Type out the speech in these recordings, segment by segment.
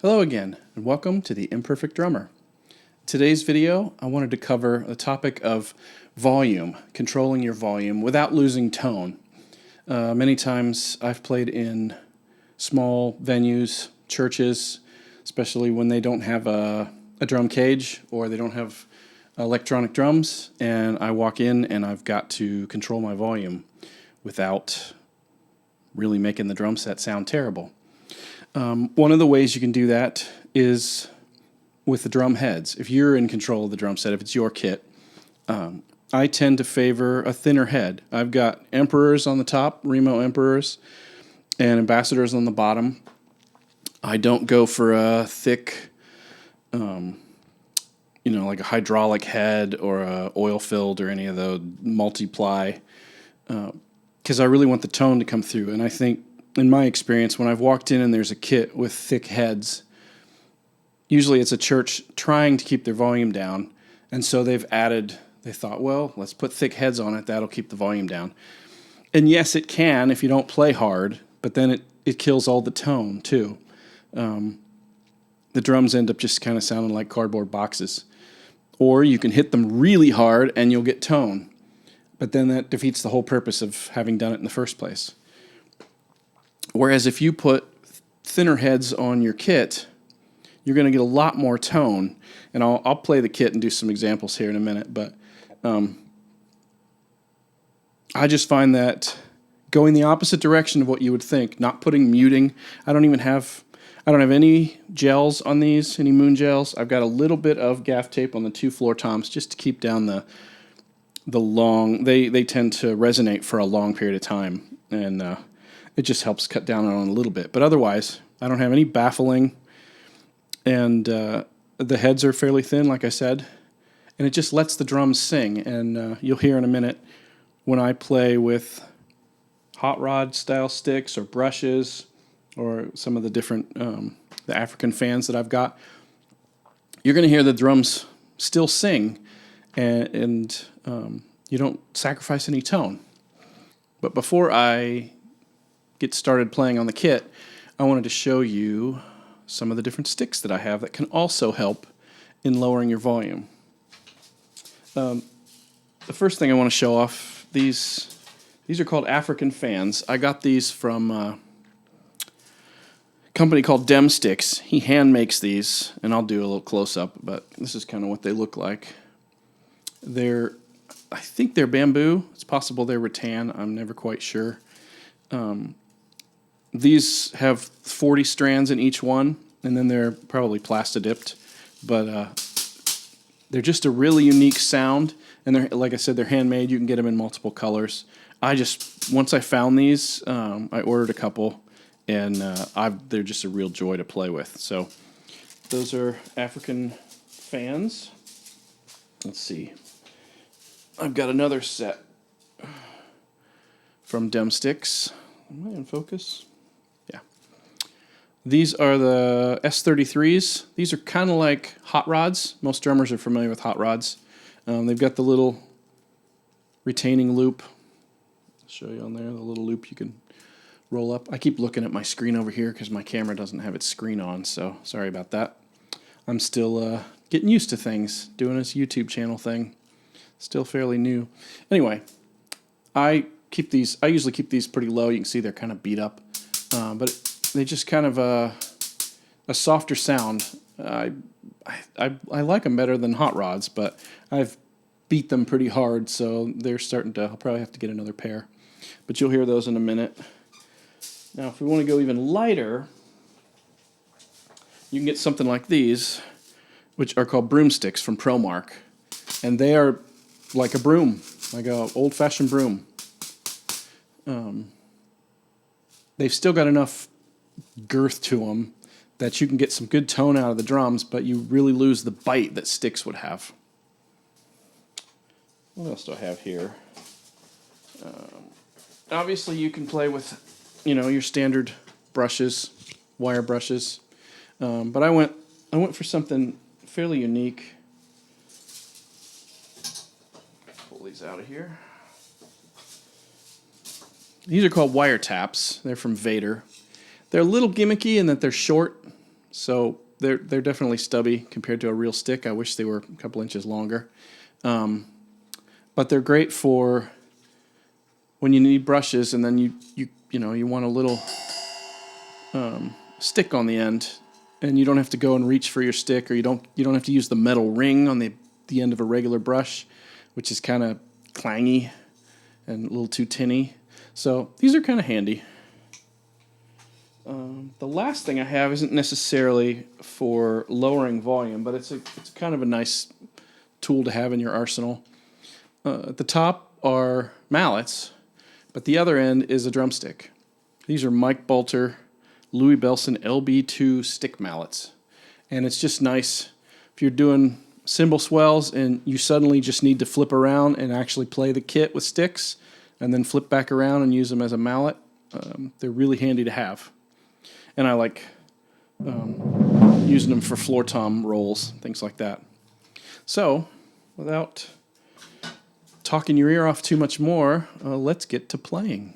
Hello again, and welcome to The Imperfect Drummer. Today's video, I wanted to cover the topic of volume, controlling your volume without losing tone. Many times I've played in small venues, churches, especially when they don't have a drum cage or they don't have electronic drums, and I walk in and I've got to control my volume without really making the drum set sound terrible. One of the ways you can do that is with the drum heads. If you're in control of the drum set, if it's your kit, I tend to favor a thinner head. I've got Emperors on the top, Remo Emperors, and Ambassadors on the bottom. I don't go for a thick, like a hydraulic head or a oil-filled or any of the multiply, because I really want the tone to come through. And I think, in my experience, when I've walked in and there's a kit with thick heads, usually it's a church trying to keep their volume down, and so they thought, well, let's put thick heads on it, that'll keep the volume down. And yes, it can if you don't play hard, but then it kills all the tone, too. The drums end up just kind of sounding like cardboard boxes. Or you can hit them really hard and you'll get tone, but then that defeats the whole purpose of having done it in the first place. Whereas if you put thinner heads on your kit, you're going to get a lot more tone. And I'll play the kit and do some examples here in a minute. But I just find that going the opposite direction of what you would think, not putting muting. I don't have any gels on these, any moon gels. I've got a little bit of gaff tape on the two floor toms just to keep down the long. They tend to resonate for a long period of time, and it just helps cut down on it a little bit. But otherwise, I don't have any baffling, and the heads are fairly thin, like I said, and it just lets the drums sing. And you'll hear in a minute when I play with hot rod style sticks or brushes or some of the different the African fans that I've got, you're going to hear the drums still sing, and you don't sacrifice any tone. But before I get started playing on the kit, I wanted to show you some of the different sticks that I have that can also help in lowering your volume. The first thing I want to show off, these are called African Fans. I got these from a company called Dem'Sticks. He hand makes these, and I'll do a little close-up, but this is kind of what they look like. I think they're bamboo. It's possible they're rattan. I'm never quite sure. These have 40 strands in each one, and then they're probably plastodipped, but they're just a really unique sound, and they're, like I said, they're handmade. You can get them in multiple colors. Once I found these, I ordered a couple, and they're just a real joy to play with. So those are African Fans. Let's see. I've got another set from Dem'Sticks. Am I in focus? Yeah. These are the S33s. These are kind of like hot rods. Most drummers are familiar with hot rods. They've got the little retaining loop. I'll show you on there, the little loop you can roll up. I keep looking at my screen over here because my camera doesn't have its screen on, so sorry about that. I'm still getting used to things, doing this YouTube channel thing. Still fairly new. Anyway, I usually keep these pretty low. You can see they're kind of beat up, but they just kind of a softer sound. I like them better than hot rods, but I've beat them pretty hard, so they're starting to. I'll probably have to get another pair, but you'll hear those in a minute. Now, if we want to go even lighter, you can get something like these, which are called Broomsticks from Promark, and they are like a broom, like a old-fashioned broom. They've still got enough girth to them that you can get some good tone out of the drums, but you really lose the bite that sticks would have. What else do I have here? Obviously, you can play with, your standard brushes, wire brushes, but I went for something fairly unique. Pull these out of here. These are called Wiretaps. They're from Vater. They're a little gimmicky in that they're short, So they're definitely stubby compared to a real stick. I wish they were a couple inches longer. But they're great for when you need brushes and then you want a little stick on the end, and you don't have to go and reach for your stick, or you don't have to use the metal ring on the end of a regular brush, which is kind of clangy and a little too tinny. So these are kind of handy. The last thing I have isn't necessarily for lowering volume, but it's kind of a nice tool to have in your arsenal. At the top are mallets, but the other end is a drumstick. These are Mike Balter Louie Bellson LB2 stick mallets. And it's just nice if you're doing cymbal swells and you suddenly just need to flip around and actually play the kit with sticks and then flip back around and use them as a mallet. They're really handy to have. And I like using them for floor tom rolls, things like that. So, without talking your ear off too much more, let's get to playing.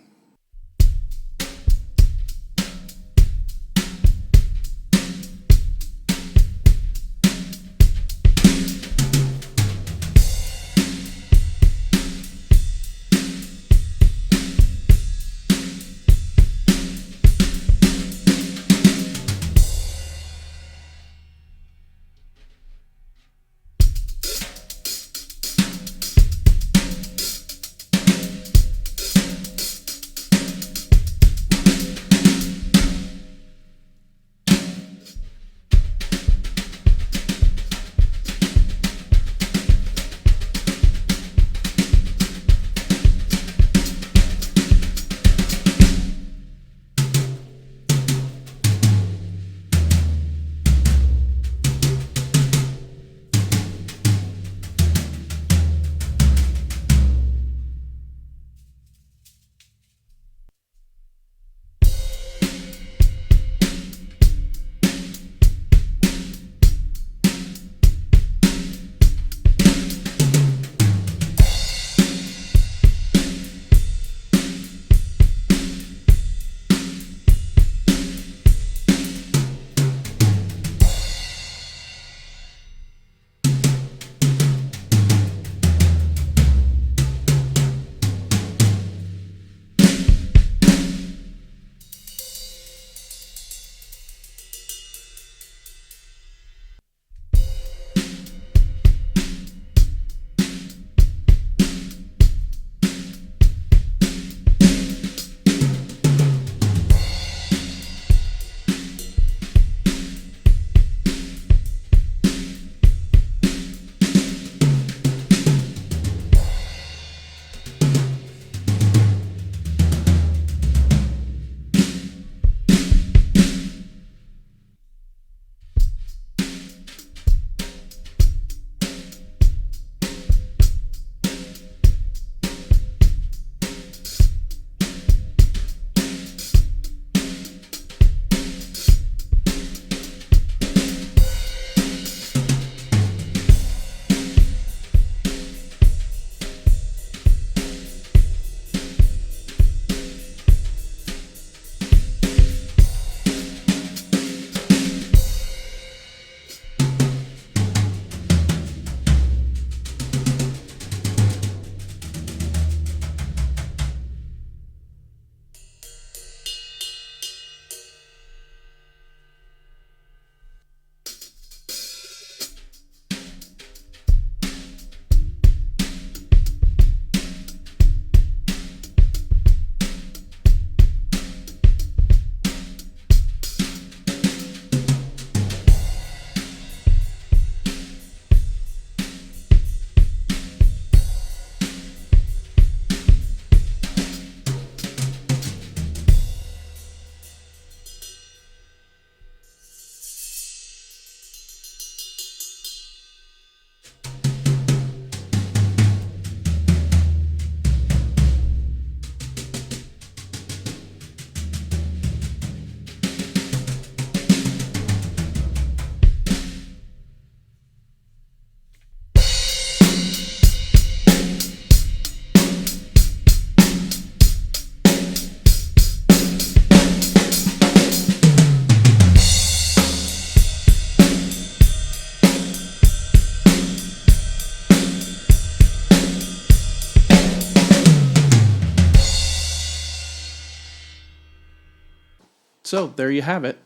So there you have it.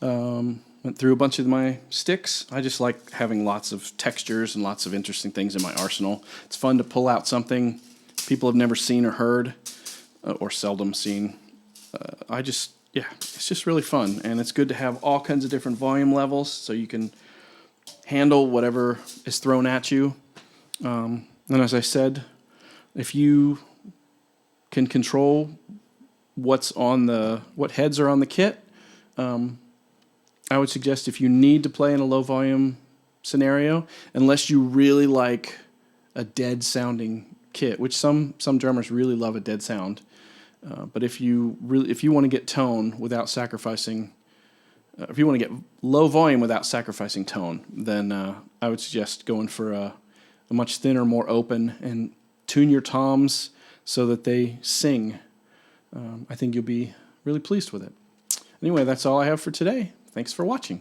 Went through a bunch of my sticks. I just like having lots of textures and lots of interesting things in my arsenal. It's fun to pull out something people have never seen or heard, or seldom seen. Yeah, it's just really fun, and it's good to have all kinds of different volume levels so you can handle whatever is thrown at you. And as I said, if you can control what heads are on the kit, I would suggest if you need to play in a low volume scenario, unless you really like a dead sounding kit, which some drummers really love a dead sound. But if you want to get tone without sacrificing, if you want to get low volume without sacrificing tone, then I would suggest going for a much thinner, more open, and tune your toms so that they sing. I think you'll be really pleased with it. Anyway, that's all I have for today. Thanks for watching.